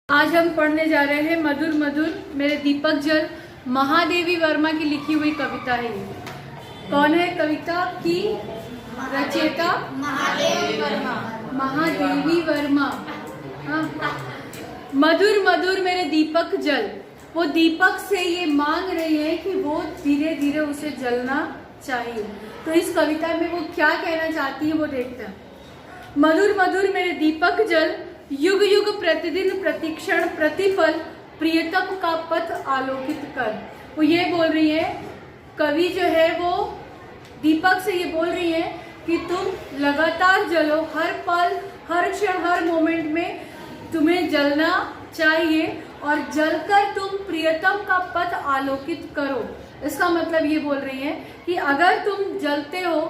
आज हम पढ़ने जा रहे हैं मधुर मधुर मेरे दीपक जल, महादेवी वर्मा की लिखी हुई कविता है। ये कौन है? कविता की रचयिता महादेवी वर्मा। महादेवी वर्मा। हाँ। मधुर मधुर मेरे दीपक जल, वो दीपक से ये मांग रही है कि वो धीरे धीरे उसे जलना चाहिए। तो इस कविता में वो क्या कहना चाहती है वो देखते हैं। मधुर मधुर मेरे दीपक जल, युग युग प्रतिदिन प्रतिक्षण प्रतिफल, प्रियतम का पथ आलोकित कर। वो ये बोल रही है, कवि जो है वो दीपक से ये बोल रही है कि तुम लगातार जलो, हर पल हर क्षण हर मोमेंट में तुम्हें जलना चाहिए और जलकर तुम प्रियतम का पथ आलोकित करो। इसका मतलब ये बोल रही है कि अगर तुम जलते हो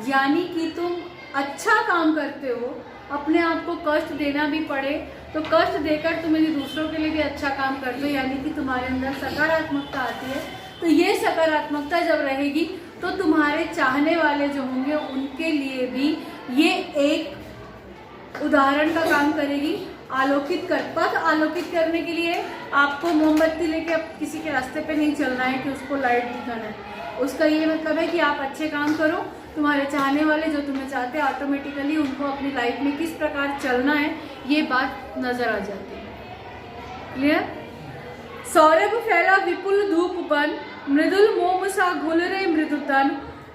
यानी कि तुम अच्छा काम करते हो, अपने आप को कष्ट देना भी पड़े तो कष्ट देकर तुम यदि दूसरों के लिए भी अच्छा काम करते हो यानी कि तुम्हारे अंदर सकारात्मकता आती है। तो ये सकारात्मकता जब रहेगी तो तुम्हारे चाहने वाले जो होंगे उनके लिए भी ये एक उदाहरण का काम करेगी। आलोकित कर, पथ आलोकित करने के लिए आपको मोमबत्ती लेके अब किसी के रास्ते पे नहीं चलना है कि उसको लाइट दिखाना है। उसका ये मतलब है कि आप अच्छे काम करो, तुम्हारे चाहने वाले जो तुम्हें चाहते हैं ऑटोमेटिकली उनको अपनी लाइफ में किस प्रकार चलना है ये बात नजर आ जाती है। क्लियर? सौरभ फैला विपुल धूप बन, मृदुल मोम सा घुल रहे मृदु तन,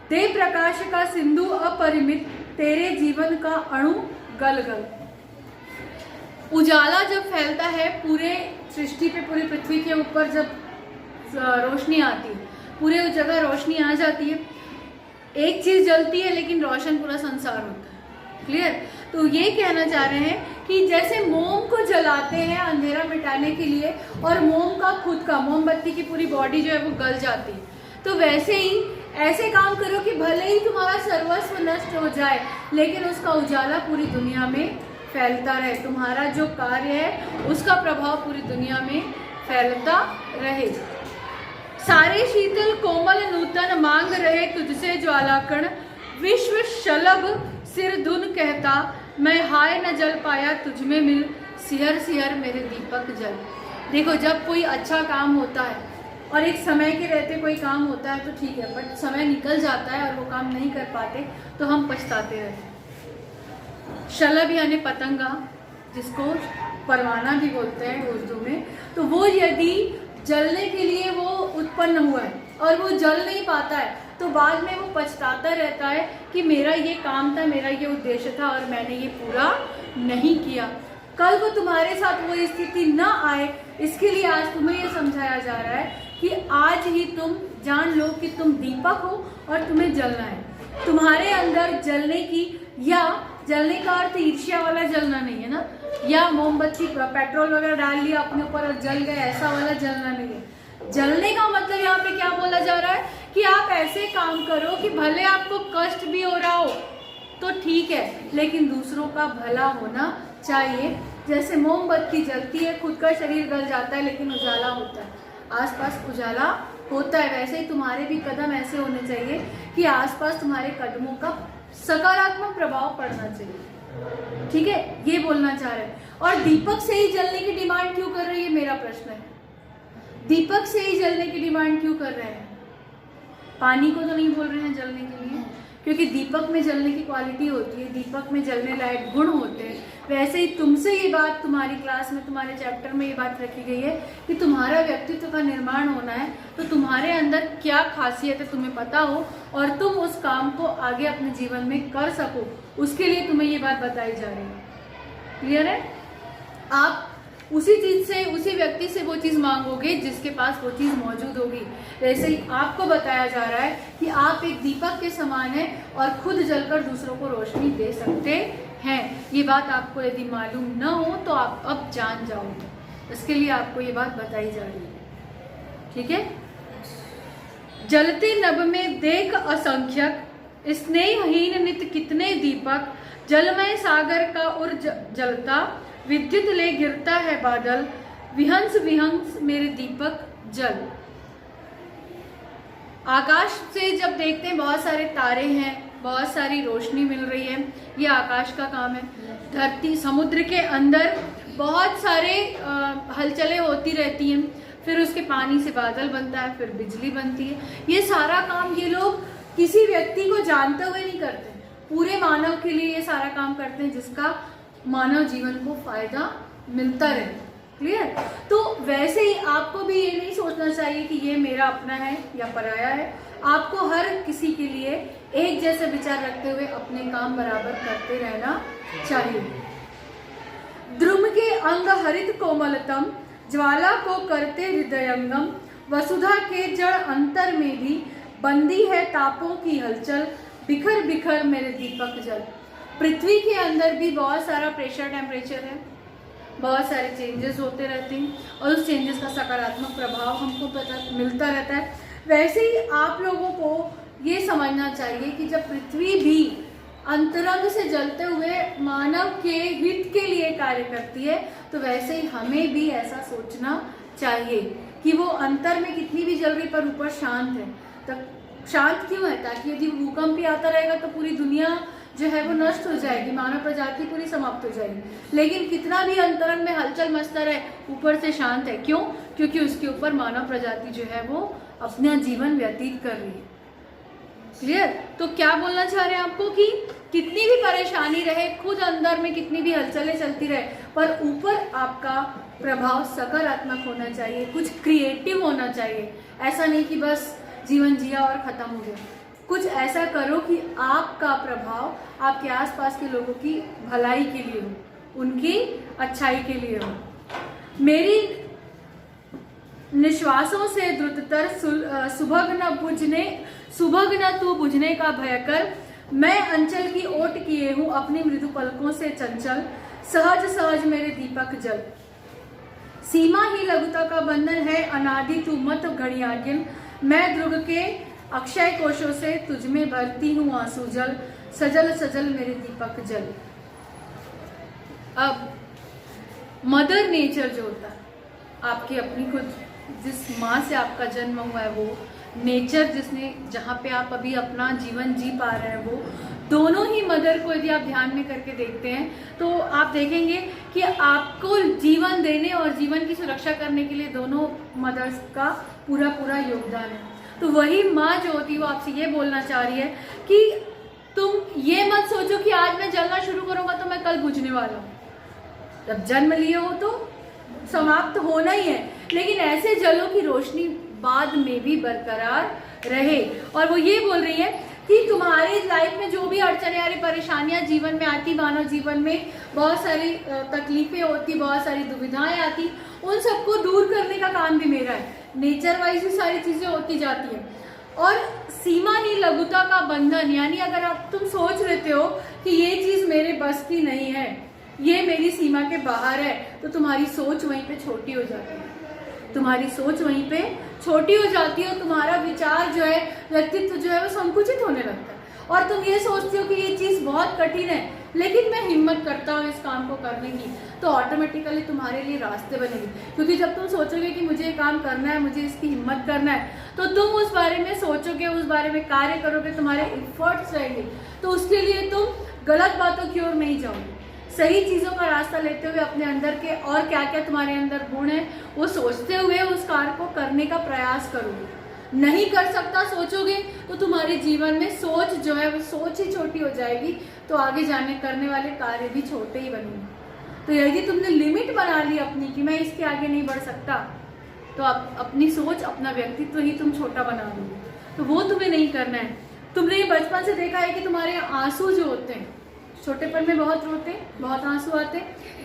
दे प्रकाश का सिंधु अपरिमित, तेरे जीवन का अणु गल गल। उजाला जब फैलता है पूरे सृष्टि पे, पूरी पृथ्वी के ऊपर जब रोशनी आती है, पूरे जगह रोशनी आ जाती है, एक चीज जलती है लेकिन रोशन पूरा संसार होता है। क्लियर? तो ये कहना चाह रहे हैं कि जैसे मोम को जलाते हैं अंधेरा मिटाने के लिए और मोम का खुद का, मोमबत्ती की पूरी बॉडी जो है वो गल जाती है, तो वैसे ही ऐसे काम करो कि भले ही तुम्हारा सर्वस्व नष्ट हो जाए लेकिन उसका उजाला पूरी दुनिया में फैलता रहे। तुम्हारा जो कार्य है उसका प्रभाव पूरी दुनिया में फैलता रहे। सारे शीतल कोमल नूतन मांग रहे तुझसे ज्वालाकण, विश्व शलभ सिर धुन कहता, मैं हाय न जल पाया तुझ में मिल, सिहर सिहर मेरे दीपक जल। देखो, जब कोई अच्छा काम होता है और एक समय के रहते कोई काम होता है तो ठीक है, बट समय निकल जाता है और वो काम नहीं कर पाते तो हम पछताते रहते। शलभ यानी पतंगा, जिसको परवाना भी बोलते हैं उर्दू में, तो वो यदि जलने के लिए वो उत्पन्न हुआ है और वो जल नहीं पाता है तो बाद में वो पछताता रहता है कि मेरा ये काम था, मेरा ये उद्देश्य था और मैंने ये पूरा नहीं किया। कल को तुम्हारे साथ वो स्थिति न आए इसके लिए आज तुम्हें ये समझाया जा रहा है कि आज ही तुम जान लो कि तुम दीपक हो और तुम्हें जलना है। तुम्हारे अंदर जलने की, या जलने का अर्थ ईर्ष्या वाला जलना नहीं है ना, या मोमबत्ती पेट्रोल वगैरह डाल लिया अपने ऊपर और जल गए, ऐसा वाला जलना नहीं है। जलने का मतलब यहाँ पे क्या बोला जा रहा है कि आप ऐसे काम करो कि भले आपको कष्ट भी हो रहा हो तो ठीक है लेकिन दूसरों का भला होना चाहिए। जैसे मोमबत्ती जलती है, खुद का शरीर गल जाता है लेकिन उजाला होता है, आसपास उजाला होता है, वैसे ही तुम्हारे भी कदम ऐसे होने चाहिए कि आसपास तुम्हारे कदमों का सकारात्मक प्रभाव पड़ना चाहिए। ठीक है, ये बोलना चाह रहे हैं। और दीपक से ही जलने की डिमांड क्यों कर रही है, मेरा प्रश्न है। दीपक से ही जलने की डिमांड क्यों कर रहे हैं? पानी को तो नहीं बोल रहे हैं जलने के लिए, क्योंकि दीपक में जलने की क्वालिटी होती है, दीपक में जलने लायक गुण होते हैं। वैसे ही तुमसे ये बात, तुम्हारी क्लास में, तुम्हारे चैप्टर में ये बात रखी गई है कि तुम्हारा व्यक्तित्व का निर्माण होना है तो तुम्हारे अंदर क्या खासियत है तुम्हें पता हो और तुम उस काम को आगे अपने जीवन में कर सको, उसके लिए तुम्हें ये बात बताई जा रही है। क्लियर है? आप उसी चीज से, उसी व्यक्ति से वो चीज मांगोगे जिसके पास वो चीज मौजूद होगी। वैसे ही आपको बताया जा रहा है कि आप एक दीपक के समान हैं और खुद जलकर दूसरों को रोशनी दे सकते हैं। ये बात आपको यदि मालूम न हो तो आप अब जान जाओगे, इसके लिए आपको ये बात बताई जा रही है। ठीक है? जलते नभ में देख असंख्यक, स्नेहहीन नित कितने दीपक, जलमय सागर का उर जलता, विद्युत ले गिरता है बादल, विहंस विहंस मेरे दीपक जल। आकाश से जब देखते हैं बहुत सारे तारे हैं, बहुत सारी रोशनी मिल रही है, ये आकाश का काम है। धरती, समुद्र के अंदर बहुत सारे हलचलें होती रहती हैं, फिर उसके पानी से बादल बनता है, फिर बिजली बनती है। ये सारा काम ये लोग किसी व्यक्ति को जानते हुए नहीं करते, पूरे मानव के लिए ये सारा काम करते हैं जिसका मानव जीवन को फायदा मिलता रहे। क्लियर? तो वैसे ही आपको भी ये नहीं सोचना चाहिए कि ये मेरा अपना है या पराया है। आपको हर किसी के लिए एक जैसे विचार रखते हुए अपने काम बराबर करते रहना चाहिए। द्रुम के अंग हरित कोमलतम, ज्वाला को करते हृदयंगम, वसुधा के जड़ अंतर में भी बंदी है तापों की हलचल, बिखर बिखर मेरे दीपक जल। पृथ्वी के अंदर भी बहुत सारा प्रेशर टेम्परेचर है, बहुत सारे चेंजेस होते रहते हैं और उस चेंजेस का सकारात्मक प्रभाव हमको पता मिलता रहता है। वैसे ही आप लोगों को ये समझना चाहिए कि जब पृथ्वी भी अंतरंग से जलते हुए मानव के हित के लिए कार्य करती है, तो वैसे ही हमें भी ऐसा सोचना चाहिए कि वो अंतर में कितनी भी जल रही पर ऊपर शांत है। तो शांत क्यों है? ताकि यदि भूकंप भी आता रहेगा तो पूरी दुनिया जो है वो नष्ट हो जाएगी, मानव प्रजाति पूरी समाप्त हो जाएगी। लेकिन कितना भी अंतरंग में हलचल मचता रहे, ऊपर से शांत है। क्यों? क्योंकि उसके ऊपर मानव प्रजाति जो है वो अपना जीवन व्यतीत कर रही है। क्लियर? तो क्या बोलना चाह रहे हैं आपको कि कितनी भी परेशानी रहे, खुद अंदर में कितनी भी हलचलें चलती रहे, पर ऊपर आपका प्रभाव सकारात्मक होना चाहिए, कुछ क्रिएटिव होना चाहिए। ऐसा नहीं कि बस जीवन जिया और खत्म हो गया। कुछ ऐसा करो कि आपका प्रभाव आपके आसपास के लोगों की भलाई के लिए हो, उनकी अच्छाई के लिए हो। मेरी निश्वासों से द्रुततर सुभग न तू बुझने का भयकर, मैं अंचल की ओट किए हूँ अपनी मृदु पलकों से चंचल, सहज सहज मेरे दीपक जल। सीमा ही लघुता का बंधन है, अनादि तू मत घड़ियागिन, मैं ध्रुव के अक्षय कोशों से तुझ में भरती हूँ आंसू जल, सजल सजल मेरे दीपक जल। अब मदर नेचर जो होता है, आपकी अपनी खुद जिस माँ से आपका जन्म हुआ है, वो नेचर जिसने जहाँ पे आप अभी अपना जीवन जी पा रहे हैं, वो दोनों ही मदर को यदि आप ध्यान में करके देखते हैं तो आप देखेंगे कि आपको जीवन देने और जीवन की सुरक्षा करने के लिए दोनों मदर्स का पूरा पूरा योगदान है। तो वही माँ जो होती है वो आपसे ये बोलना चाह रही है कि तुम ये मत सोचो कि आज मैं जलना शुरू करूंगा तो मैं कल बुझने वाला हूँ। जब जन्म लिए हो तो समाप्त होना ही है, लेकिन ऐसे जलो की रोशनी बाद में भी बरकरार रहे। और वो ये बोल रही है कि तुम्हारी लाइफ में जो भी अड़चने आ रही, परेशानियां जीवन में आती, मानव जीवन में बहुत सारी तकलीफें होती, बहुत सारी दुविधाएं आती, उन सबको दूर करने का काम भी मेरा है। नेचर वाइज भी सारी चीजें होती जाती हैं। और सीमा ही लघुता का बंधन, यानी अगर आप तुम सोच लेते हो कि ये चीज मेरे बस की नहीं है, ये मेरी सीमा के बाहर है, तो तुम्हारी सोच वहीं पे छोटी हो जाती है, तुम्हारी सोच वहीं पे छोटी हो जाती है और तुम्हारा विचार जो है, व्यक्तित्व जो है वो संकुचित होने लगता है। और तुम ये सोचते हो कि ये चीज बहुत कठिन है, लेकिन मैं हिम्मत करता हूँ इस काम को करने की, तो ऑटोमेटिकली तुम्हारे लिए रास्ते बनेंगे। क्योंकि जब तुम सोचोगे कि मुझे ये काम करना है, मुझे इसकी हिम्मत करना है, तो तुम उस बारे में सोचोगे, उस बारे में कार्य करोगे, तुम्हारे एफर्ट्स रहेंगे, तो उसके लिए तुम गलत बातों की ओर नहीं जाओगे। सही चीजों का रास्ता लेते हुए अपने अंदर के और क्या क्या तुम्हारे अंदर गुण है वो सोचते हुए उस कार्य को करने का प्रयास करोगे। नहीं कर सकता सोचोगे तो तुम्हारे जीवन में सोच जो है वो सोच ही छोटी हो जाएगी, तो आगे जाने करने वाले कार्य भी छोटे ही बनेंगे। तो यदि तुमने लिमिट बना ली अपनी कि मैं इसके आगे नहीं बढ़ सकता, तो आप अपनी सोच, अपना व्यक्तित्व ही तुम छोटा बना दोगे, तो वो तुम्हें नहीं करना है। तुमने ये बचपन से देखा है कि तुम्हारे आंसू जो होते हैं, छोटेपन में बहुत रोते, बहुत आंसू आते,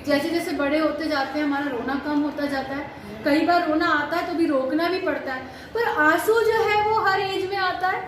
जैसे जैसे बड़े होते जाते हैं हमारा रोना कम होता जाता है। कई बार रोना आता है तो भी रोकना भी पड़ता है, पर आंसू जो है वो हर एज में आता है।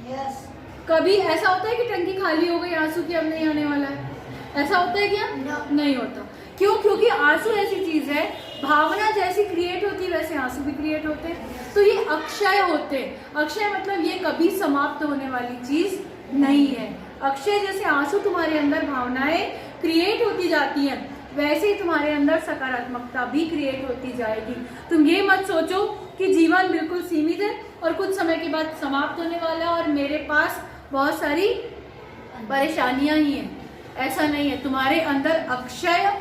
यस। कभी ऐसा होता है कि टंकी खाली हो गई, आंसू की अब नहीं आने वाला है, ऐसा होता है क्या? नहीं होता। क्यों? क्योंकि आंसू ऐसी चीज है, भावना जैसी क्रिएट होती है वैसे आंसू भी क्रिएट होते हैं। तो ये अक्षय होते हैं। अक्षय मतलब ये कभी समाप्त होने वाली चीज नहीं है। अक्षय जैसे आंसू तुम्हारे अंदर भावनाएं क्रिएट होती जाती हैं, वैसे ही तुम्हारे अंदर सकारात्मकता भी क्रिएट होती जाएगी। तुम ये मत सोचो कि जीवन बिल्कुल सीमित है और कुछ समय के बाद समाप्त होने वाला है और मेरे पास बहुत सारी परेशानियां ही हैं। ऐसा नहीं है, तुम्हारे अंदर अक्षय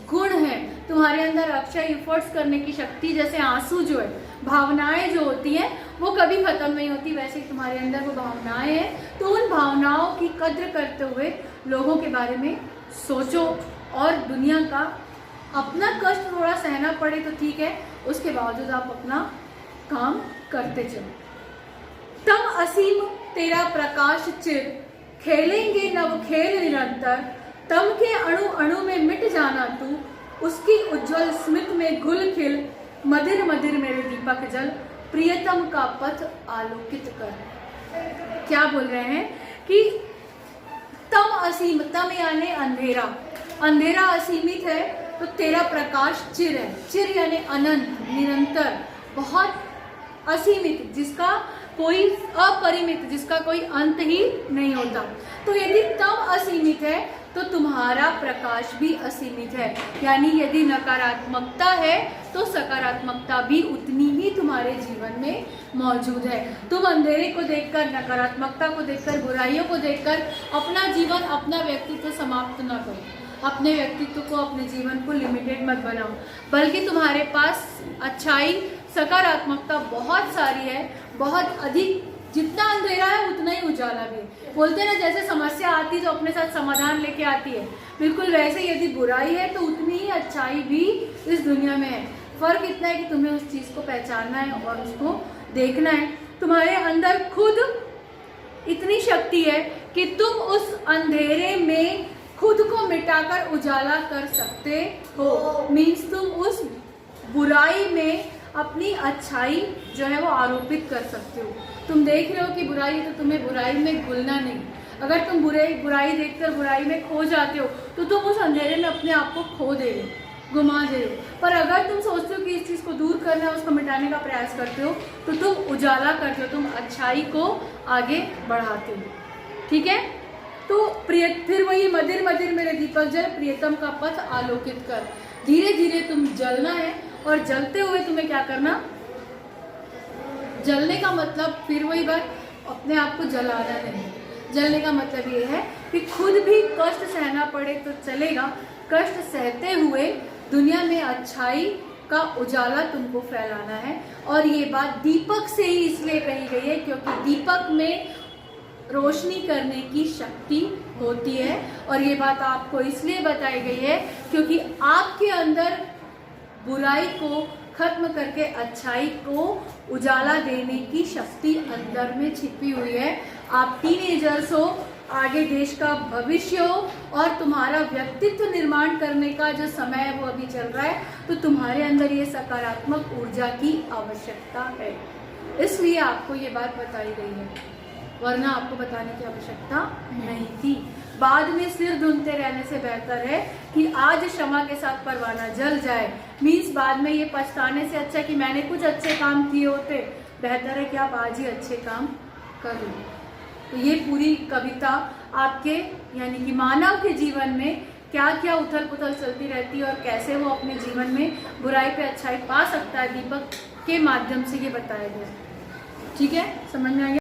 गुण है, तुम्हारे अंदर अक्षय एफर्ट्स करने की शक्ति, जैसे आंसू जो है, भावनाएं जो होती हैं वो कभी खत्म नहीं होती, वैसे ही तुम्हारे अंदर वो भावनाएं हैं। तो उन भावनाओं की कद्र करते हुए लोगों के बारे में सोचो और दुनिया का अपना कष्ट थोड़ा सहना पड़े तो ठीक है, उसके बावजूद आप अपना काम करते चलो। तम असीम तेरा प्रकाश चिर, खेलेंगे नव खेल निरंतर, तम के अणु अणु में मिट जाना तू, उसकी उज्जवल स्मित में घुल खिल, मधिर मधिर मेरे दीपक जल, प्रियतम का पथ आलोकित कर। क्या बोल रहे हैं कि तम असीम, तम यानी अंधेरा, अंधेरा असीमित है तो तेरा प्रकाश चिर है, चिर यानी अनंत, निरंतर, बहुत असीमित, जिसका कोई अपरिमित, जिसका कोई अंत ही नहीं होता। तो यदि तम असीमित है तो तुम्हारा प्रकाश भी असीमित है, यानी यदि नकारात्मकता है तो सकारात्मकता भी उतनी ही तुम्हारे जीवन में मौजूद है। तुम अंधेरे को देखकर, नकारात्मकता को देखकर, बुराइयों को देखकर अपना जीवन, अपना व्यक्तित्व समाप्त न करो, अपने व्यक्तित्व को, अपने जीवन को लिमिटेड मत बनाओ, बल्कि तुम्हारे पास अच्छाई, सकारात्मकता बहुत सारी है, बहुत अधिक। जितना अंधेरा है उतना ही उजाला भी है। बोलते हैं ना, जैसे समस्या आती है तो अपने साथ समाधान लेके आती है, बिल्कुल वैसे यदि बुराई है तो उतनी ही अच्छाई भी इस दुनिया में है। फर्क इतना है कि तुम्हें उस चीज़ को पहचानना है और उसको देखना है। तुम्हारे अंदर खुद इतनी शक्ति है कि तुम उस अंधेरे में खुद को मिटाकर उजाला कर सकते हो। मीन्स तुम उस बुराई में अपनी अच्छाई जो है वो आरोपित कर सकते हो। तुम देख रहे हो कि बुराई है तो तुम्हें बुराई में घुलना नहीं। अगर तुम बुराई देखकर बुराई में खो जाते हो तो तुम उस अंधेरे में अपने आप को खो दे रहे हो, गुमा दे रहे हो। पर अगर तुम सोचते हो कि इस चीज़ को दूर करना है, उसको मिटाने का प्रयास करते हो, तो तुम उजाला करते हो, तुम अच्छाई को आगे बढ़ाते हो। ठीक है, तो फिर वही मधिर मधिर मेरे दीपक जल, प्रियतम का पथ आलोकित कर। धीरे धीरे तुम जलना है और जलते हुए तुम्हें क्या करना, जलने का मतलब फिर वही बात, अपने आप को जलाना नहीं। जलने का मतलब ये है कि खुद भी कष्ट सहना पड़े तो चलेगा, कष्ट सहते हुए दुनिया में अच्छाई का उजाला तुमको फैलाना है। और ये बात दीपक से ही इसलिए कही गई है क्योंकि दीपक में रोशनी करने की शक्ति होती है। और ये बात आपको इसलिए बताई गई है क्योंकि आपके अंदर बुराई को खत्म करके अच्छाई को उजाला देने की शक्ति अंदर में छिपी हुई है। आप टीनेजर्स हो, आगे देश का भविष्य हो और तुम्हारा व्यक्तित्व निर्माण करने का जो समय है वो अभी चल रहा है, तो तुम्हारे अंदर ये सकारात्मक ऊर्जा की आवश्यकता है, इसलिए आपको ये बात बताई गई है, वरना आपको बताने की आवश्यकता नहीं थी। बाद में सिर ढूंढते रहने से बेहतर है कि आज क्षमा के साथ परवाना जल जाए। मीन्स बाद में ये पछताने से अच्छा कि मैंने कुछ अच्छे काम किए होते, बेहतर है कि आप आज ही अच्छे काम कर लो। तो ये पूरी कविता आपके यानी कि मानव के जीवन में क्या क्या उथल पुथल चलती रहती है और कैसे वो अपने जीवन में बुराई पे अच्छाई पा सकता है, दीपक के माध्यम से ये बताया गया। ठीक है, समझ में आ गया।